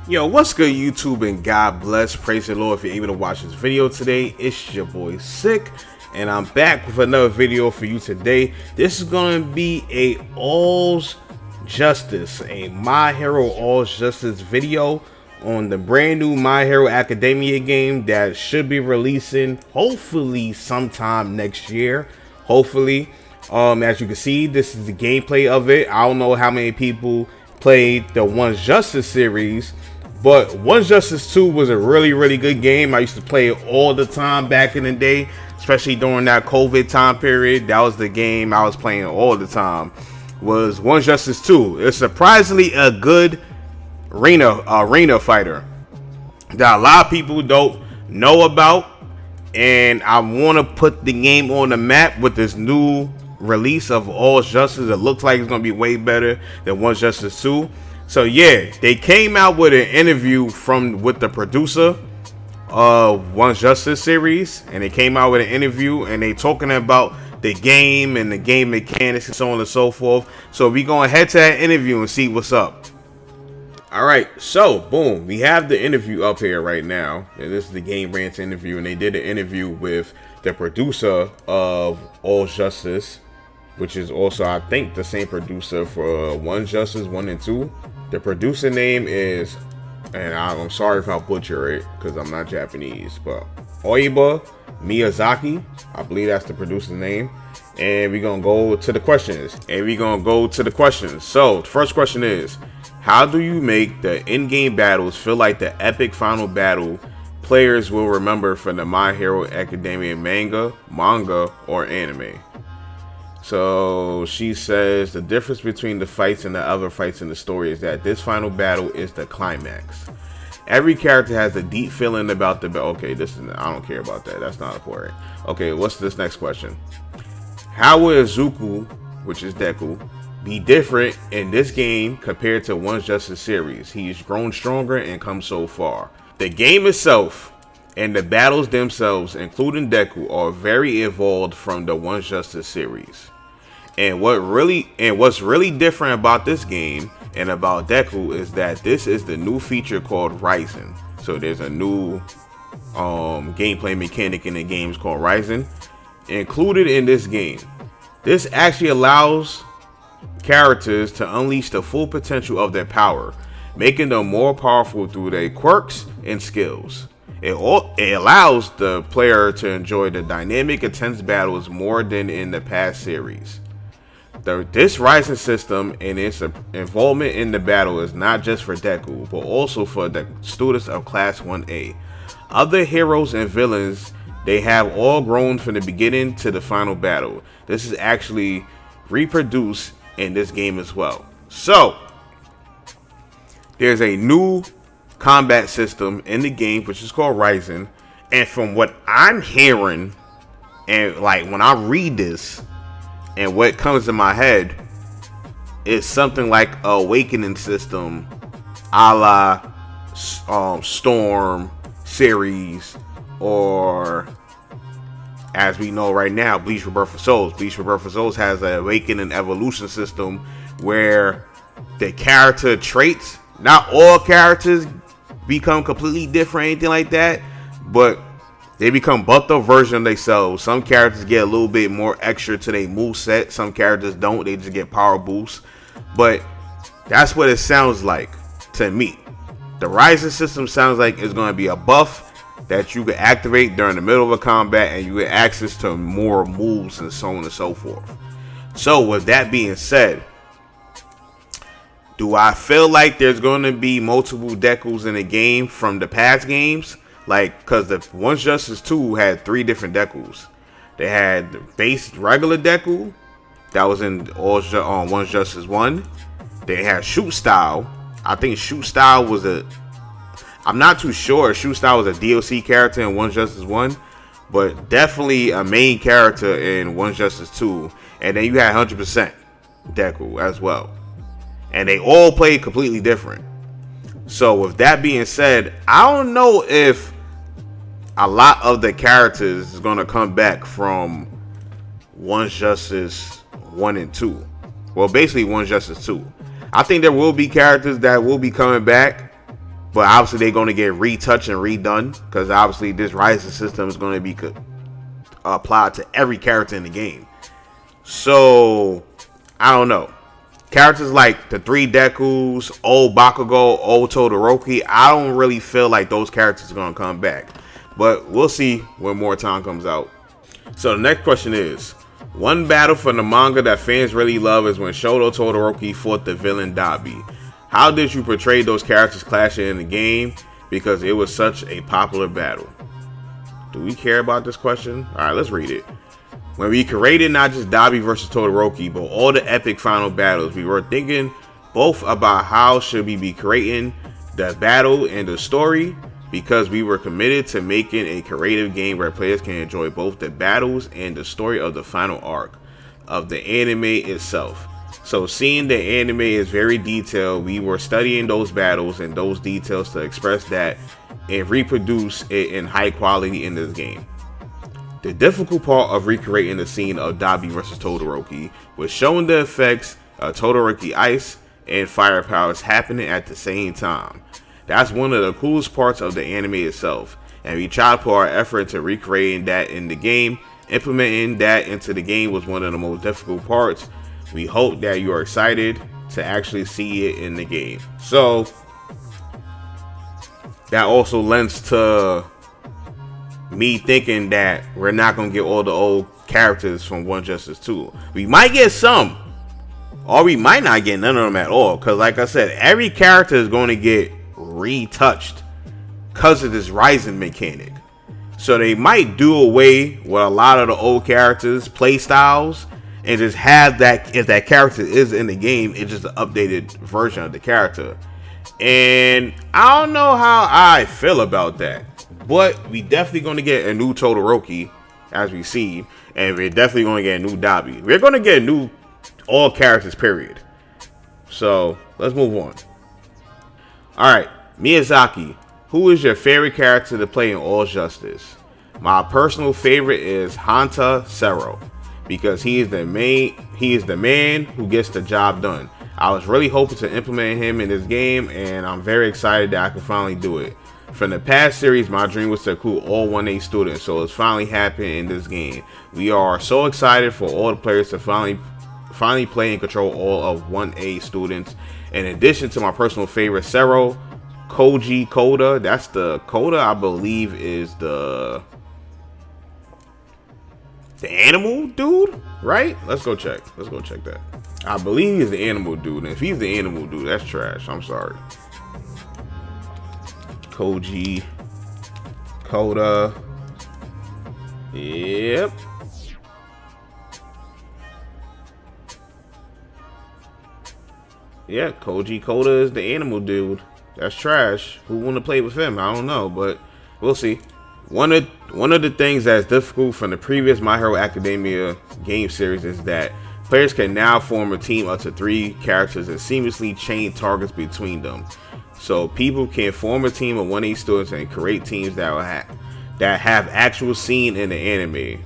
Yo, what's good YouTube, and God bless, praise the Lord if you're able to watch this video today. It's your boy Sick, and I'm back with another video for you today. This is going to be a All's Justice, a My Hero All's Justice video on the brand new My Hero Academia game that should be releasing hopefully sometime next year. Hopefully. As you can see, this is the gameplay of it. I don't know how many people played the One's Justice series, but One's Justice 2 was a really good game. I used to play it all the time back in the day, especially during that COVID time period. That was the game I was playing all the time, was One's Justice 2. It's surprisingly a good arena fighter that a lot of people don't know about, and I want to put the game on the map with this new release of All's Justice. It looks like it's going to be way better than One's Justice 2. So yeah, they came out with an interview with the producer of One's Justice series, and they came out with an interview and they talking about the game and the game mechanics and so on and so forth. So we gonna head to that interview and see what's up. Alright, so boom, we have the interview up here right now, and this is the Game Rants interview, and they did an interview with the producer of All's Justice, which is also, I think, the same producer for One's Justice 1 and 2. The producer name is, and I'm sorry if I butcher it because I'm not Japanese, but Oiba Miyazaki. I believe that's the producer's name. And we're going to go to the questions. So, the first question is, how do you make the in-game battles feel like the epic final battle players will remember from the My Hero Academia manga, or anime? So she says the difference between the fights and the other fights in the story is that this final battle is the climax. Every character has a deep feeling about the battle. Okay, I don't care about that. That's not important. Okay, what's this next question? How will Izuku, which is Deku, be different in this game compared to One's Justice series? He's grown stronger and come so far. The game itself and the battles themselves, including Deku, are very evolved from the One's Justice series. And what's really different about this game and about Deku is that this is the new feature called Rising. So there's a new gameplay mechanic in the games called Rising included in this game. This actually allows characters to unleash the full potential of their power, making them more powerful through their quirks and skills. It allows the player to enjoy the dynamic, intense battles more than in the past series. This Rising system and its involvement in the battle is not just for Deku, but also for the students of Class 1A. Other heroes and villains, they have all grown from the beginning to the final battle. This is actually reproduced in this game as well. So, there's a new combat system in the game which is called Rising, and from what I'm hearing, and like when I read this and what comes to my head, is something like a awakening system a la Storm series, or as we know right now, Bleach Rebirth for Souls. Bleach Rebirth for Souls has an awakening evolution system where the character traits, not all characters become completely different, anything like that, but they become buffed up version of themselves. Some characters get a little bit more extra to their moveset. Some characters don't. They just get power boosts. But that's what it sounds like to me. The Rising system sounds like it's going to be a buff that you can activate during the middle of a combat, and you get access to more moves and so on and so forth. So with that being said, do I feel like there's going to be multiple Dekus in the game from the past games? Like, because the One's Justice 2 had 3 different Dekus. They had the base regular Deku that was in One's Justice 1. They had Shoot Style. I think Shoot Style was I'm not too sure. Shoot Style was a DLC character in One's Justice 1, but definitely a main character in One's Justice 2. And then you had 100% Deku as well. And they all played completely different. So with that being said, I don't know if a lot of the characters is going to come back from One's Justice 1 and 2. Well, basically One's Justice 2. I think there will be characters that will be coming back but obviously they're going to get retouched and redone because obviously this rising system is going to be applied to every character in the game. So I don't know. Characters like the three Dekus, old Bakugo, old Todoroki, I don't really feel like those characters are going to come back. But we'll see when more time comes out. So the next question is, one battle from the manga that fans really love is when Shoto Todoroki fought the villain Dabi. How did you portray those characters clashing in the game? Because it was such a popular battle. Do we care about this question? Alright, let's read it. When we created not just Dabi versus Todoroki, but all the epic final battles, we were thinking both about how should we be creating the battle and the story, because we were committed to making a creative game where players can enjoy both the battles and the story of the final arc of the anime itself. So seeing the anime is very detailed, we were studying those battles and those details to express that and reproduce it in high quality in this game. The difficult part of recreating the scene of Dabi vs Todoroki was showing the effects of Todoroki ice and fire powers happening at the same time. That's one of the coolest parts of the anime itself, and we tried to put our effort into recreating that in the game. Implementing that into the game was one of the most difficult parts. We hope that you are excited to actually see it in the game. So that also lends to me thinking that we're not going to get all the old characters from One Justice 2. We might get some, or we might not get none of them at all, because like I said, every character is going to get retouched because of this rising mechanic. So they might do away with a lot of the old characters play styles and just have that, if that character is in the game, it's just an updated version of the character. And I don't know how I feel about that, but we definitely going to get a new Todoroki, as we see, and we're definitely going to get a new Dabi. We're going to get a new all characters, period. So let's move on. Alright, Miyazaki, who is your favorite character to play in All Justice? My personal favorite is Hanta Sero, because he is the man who gets the job done. I was really hoping to implement him in this game, and I'm very excited that I can finally do it. From the past series, my dream was to recruit all 1A students, so it's finally happening in this game. We are so excited for all the players to finally play and control all of 1A students. In addition to my personal favorite, Sero, Koji Koda, that's the Koda I believe is the animal dude, right? Let's go check that. I believe he's the animal dude, and if he's the animal dude, that's trash. I'm sorry. Koji Koda. Yep. Yeah, Koji Koda is the animal dude. That's trash. Who want to play with him? I don't know, but we'll see. One of the things that's difficult from the previous My Hero Academia game series is that players can now form a team up to 3 characters and seamlessly chain targets between them. So people can form a team of 1A students and create teams that have actual seen in the anime.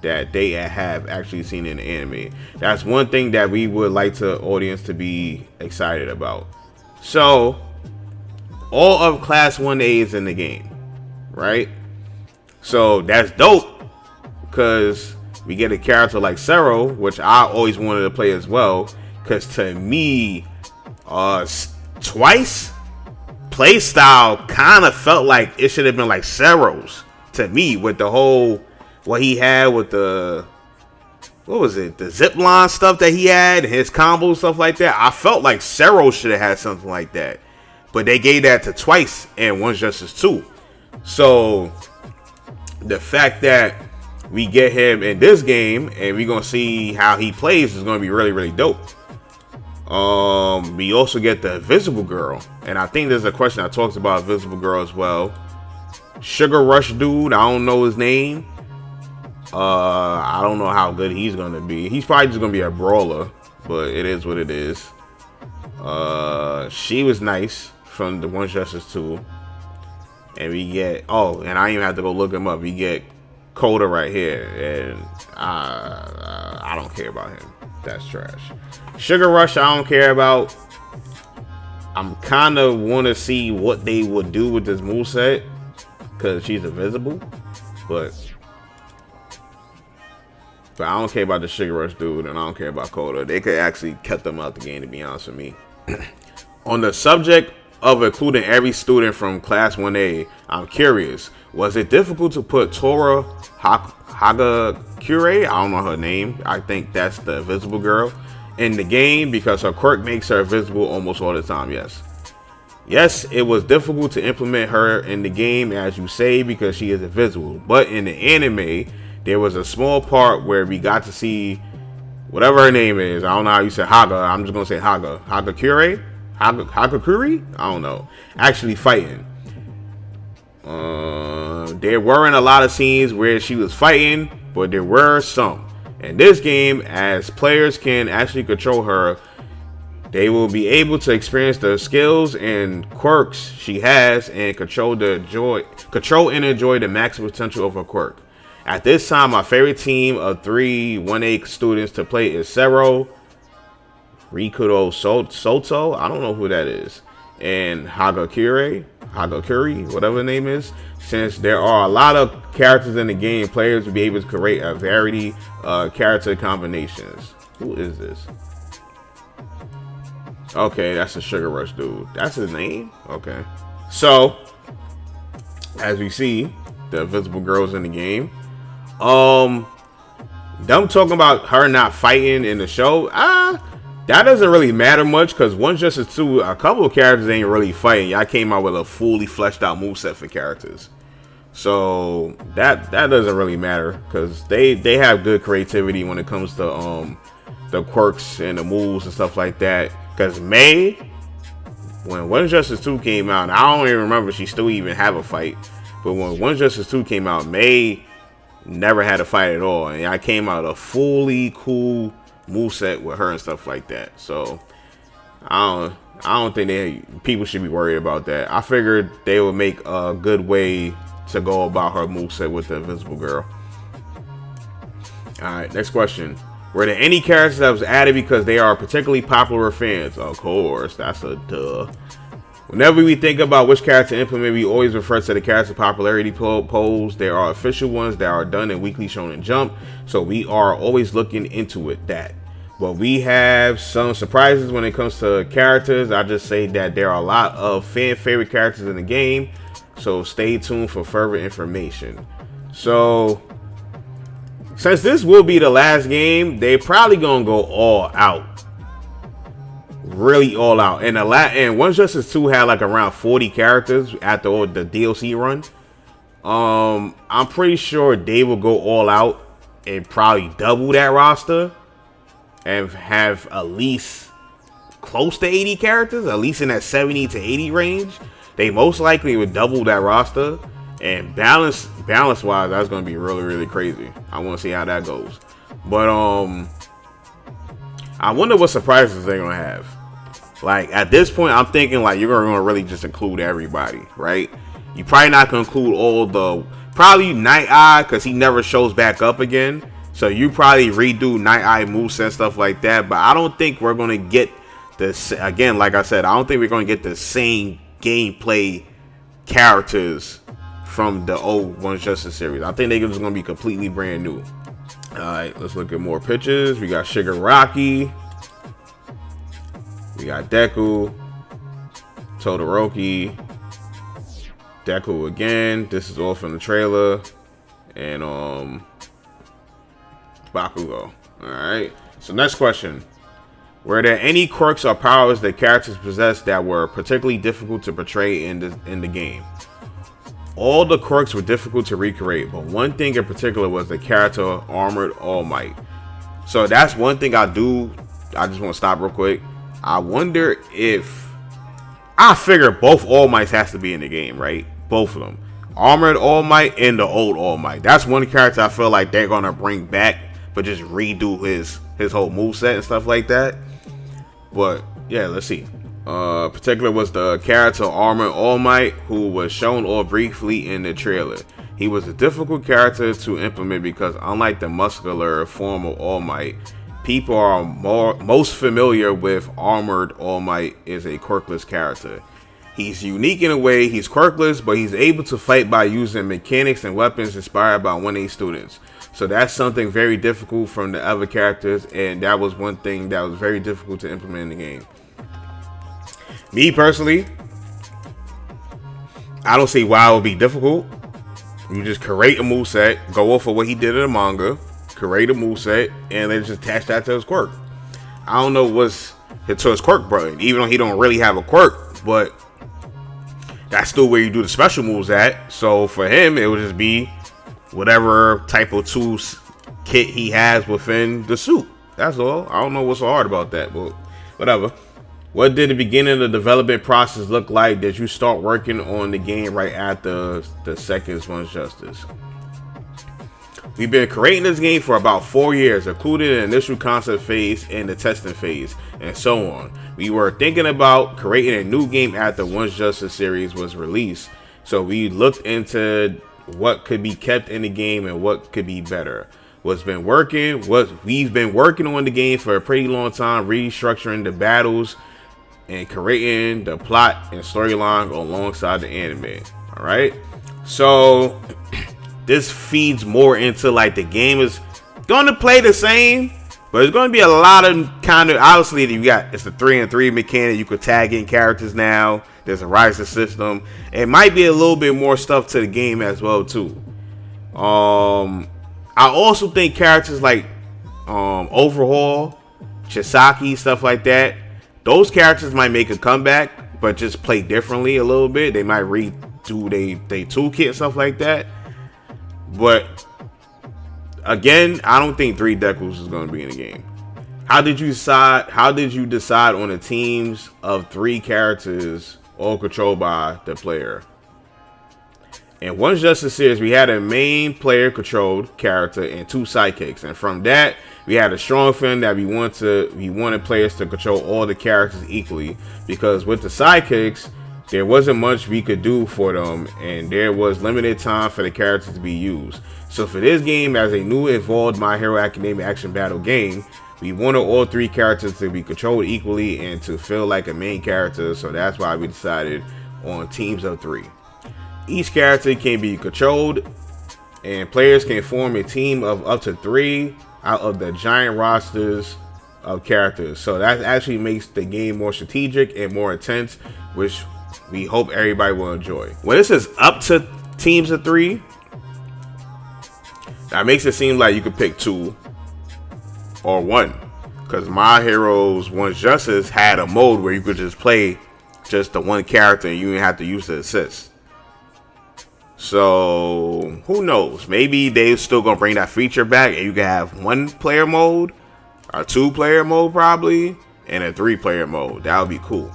That they have actually seen in the anime. That's one thing that we would like the audience to be excited about. So all of Class 1A is in the game, right? So that's dope, because we get a character like Sero, which I always wanted to play as well, because to me, Twice play style kind of felt like it should have been like Sero's to me, with the whole what he had with the, what was it, the zip line stuff that he had, his combo stuff like that. I felt like Sero should have had something like that, but they gave that to Twice and One Justice 2. So the fact that we get him in this game and we're gonna see how he plays is gonna be really, really dope. We also get the Invisible Girl, and I think there's a question I talked about Invisible Girl as well. Sugar Rush dude, I don't know his name. I don't know how good he's gonna be. He's probably just gonna be a brawler, but it is what it is. She was nice from the One Justice 2. And we get, oh, and I even have to go look him up. We get Koda right here, and I don't care about him. That's trash. Sugar Rush, I don't care about. I'm kind of want to see what they would do with this moveset because she's invisible, but I don't care about the Sugar Rush dude, and I don't care about Coda. They could actually cut them out the game, to be honest with me. On the subject of including every student from Class 1A, I'm curious, was it difficult to put Tora Hagakure, I don't know her name, I think that's the invisible girl, in the game because her quirk makes her invisible almost all the time? Yes, it was difficult to implement her in the game, as you say, because she is invisible. But in the anime, there was a small part where we got to see whatever her name is. I don't know how you say Haga. I'm just going to say Haga. Hagakure? Hagakure? I don't know. Actually fighting. There weren't a lot of scenes where she was fighting, but there were some. In this game, as players can actually control her, they will be able to experience the skills and quirks she has and control and enjoy the maximum potential of her quirk. At this time, my favorite team of 3 1A students to play is Sero, Rikudo Soto, I don't know who that is, and Hagakure, whatever the name is. Since there are a lot of characters in the game, players will be able to create a variety of character combinations. Who is this? Okay, that's the Sugar Rush dude. That's his name? Okay. So, as we see, the invisible girl's in the game. Them talking about her not fighting in the show, that doesn't really matter much because One Justice 2, a couple of characters ain't really fighting. Y'all came out with a fully fleshed out moveset for characters. So that doesn't really matter because they have good creativity when it comes to the quirks and the moves and stuff like that. Because May, when One Justice 2 came out, I don't even remember she still even have a fight. But when One Justice 2 came out, May never had a fight at all. And I came out a fully cool moveset with her and stuff like that. So I don't think people should be worried about that. I figured they would make a good way to go about her moveset with the invisible girl. Alright, next question. Were there any characters that was added because they are particularly popular with fans? Of course, that's a duh. Whenever we think about which character to implement, we always refer to the character popularity polls. There are official ones that are done in Weekly Shonen Jump, so we are always looking into that. But we have some surprises when it comes to characters. I just say that there are a lot of fan favorite characters in the game, so stay tuned for further information. So, since this will be the last game, they probably gonna go all out. Really all out. And One Justice 2 had like around 40 characters after all the DLC run. I'm pretty sure they will go all out and probably double that roster and have at least close to 80 characters, at least in that 70 to 80 range. They most likely would double that roster, and balance wise, that's gonna be really, really crazy. I want to see how that goes. But I wonder what surprises they're gonna have. Like at this point, I'm thinking like you're gonna really just include everybody, right? You probably not gonna include probably Night Eye because he never shows back up again. So you probably redo Night Eye moveset and stuff like that. But I don't think we're gonna get this again. Like I said, I don't think we're gonna get the same gameplay characters from the old One Justice series. I think they're just gonna be completely brand new. All right, let's look at more pictures. We got Shigaraki. We got Deku, Todoroki, Deku again. This is all from the trailer, and Bakugo. All right. So next question: were there any quirks or powers that characters possessed that were particularly difficult to portray in the game? All the quirks were difficult to recreate, but one thing in particular was the character Armored All Might. So that's one thing I just want to stop real quick. I wonder if I figure both All Mights has to be in the game, right? Both of them, Armored All Might and the old All Might. That's one character I feel like they're gonna bring back, but just redo his whole moveset and stuff like that. But yeah, let's see. Particular was the character Armored All Might, who was shown all briefly in the trailer. He was a difficult character to implement because unlike the muscular form of All Might, people are most familiar with Armored All Might is a quirkless character. He's unique in a way, he's quirkless, but he's able to fight by using mechanics and weapons inspired by 1A students. So that's something very difficult from the other characters, and that was one thing that was very difficult to implement in the game. Me personally, I don't see why it would be difficult. You just create a moveset, go off of what he did in the manga, create a moveset, and then just attach that to his quirk. I don't know what's to his quirk button, even though he don't really have a quirk, but that's still where you do the special moves at. So for him, it would just be whatever type of tools kit he has within the suit. That's all. I don't know what's so hard about that, but whatever. What did the beginning of the development process look like? Did you start working on the game right after the second One's Justice? We've been creating this game for about 4 years, including the initial concept phase and the testing phase, and so on. We were thinking about creating a new game after One's Justice series was released, so we looked into what could be kept in the game and what could be better. We've been working on the game for a pretty long time, restructuring the battles and creating the plot and storyline alongside the anime. All right, so this feeds more into like the game is going to play the same, but it's going to be a lot of kind of, obviously it's the 3-on-3 mechanic. You could tag in characters now. There's a rising system. It might be a little bit more stuff to the game as well too. I also think characters like Overhaul, Chisaki, stuff like that, those characters might make a comeback, but just play differently a little bit. They might redo they toolkit and stuff like that. But again, I don't think 3 Decals is going to be in the game. How did you decide on the teams of 3 characters all controlled by the player? In One's Justice series, we had a main player controlled character and 2 sidekicks, and from that we had a strong feeling that we wanted players to control all the characters equally, because with the sidekicks there wasn't much we could do for them, and there was limited time for the characters to be used. So for this game, as a new evolved My Hero Academia action battle game, we wanted all 3 characters to be controlled equally and to feel like a main character, so that's why we decided on teams of 3. Each character can be controlled, and players can form a team of up to 3 out of the giant rosters of characters. So that actually makes the game more strategic and more intense, which we hope everybody will enjoy. When it says up to teams of 3, that makes it seem like you could pick 2 or 1, because My Hero's One's Justice had a mode where you could just play just the one character and you didn't have to use the assist. So who knows? Maybe they're still gonna bring that feature back, and you can have 1 player mode, or 2 player mode probably, and a 3 player mode. That would be cool.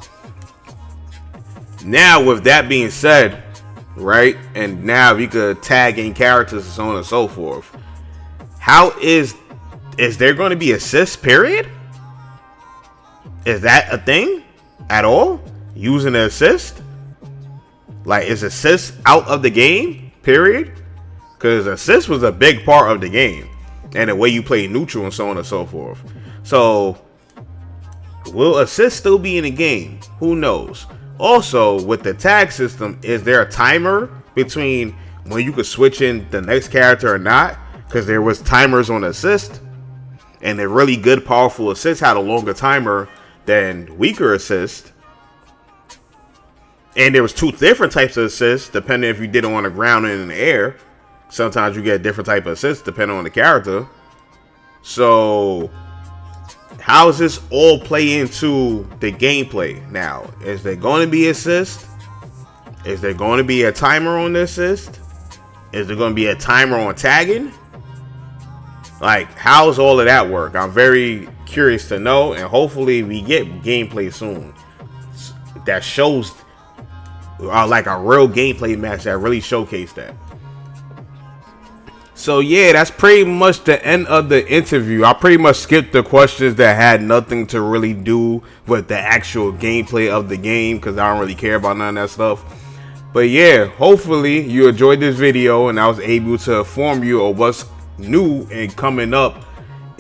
Now, with that being said, right, and now you could tag in characters and so on and so forth. How is there going to be assists, period? Is that a thing at all? Using an assist? Like, is assist out of the game, period? Because assist was a big part of the game, and the way you play neutral and so on and so forth. So, will assist still be in the game? Who knows? Also, with the tag system, is there a timer between when you could switch in the next character or not? Because there was timers on assist, and the really good, powerful assist had a longer timer than weaker assist. And there was 2 different types of assists, depending if you did it on the ground and in the air. Sometimes you get a different type of assist depending on the character. So, how does this all play into the gameplay now? Is there going to be assist? Is there going to be a timer on the assist? Is there going to be a timer on tagging? Like, how does all of that work? I'm very curious to know, and hopefully we get gameplay soon that shows like a real gameplay match that really showcased that. So yeah, that's pretty much the end of the interview. I pretty much skipped the questions that had nothing to really do with the actual gameplay of the game, because I don't really care about none of that stuff. But yeah, hopefully you enjoyed this video and I was able to inform you of what's new and coming up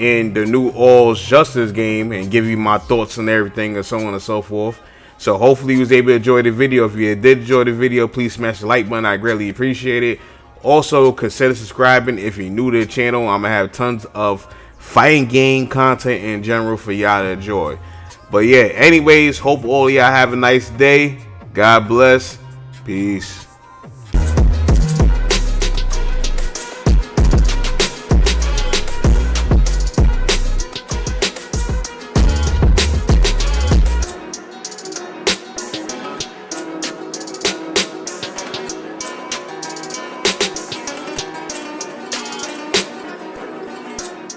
in the new All's Justice game and give you my thoughts on everything and so on and so forth. So hopefully you was able to enjoy the video. If you did enjoy the video, please smash the like button. I greatly appreciate it. Also, consider subscribing if you're new to the channel. I'm going to have tons of fighting game content in general for y'all to enjoy. But yeah, anyways, hope all y'all have a nice day. God bless. Peace.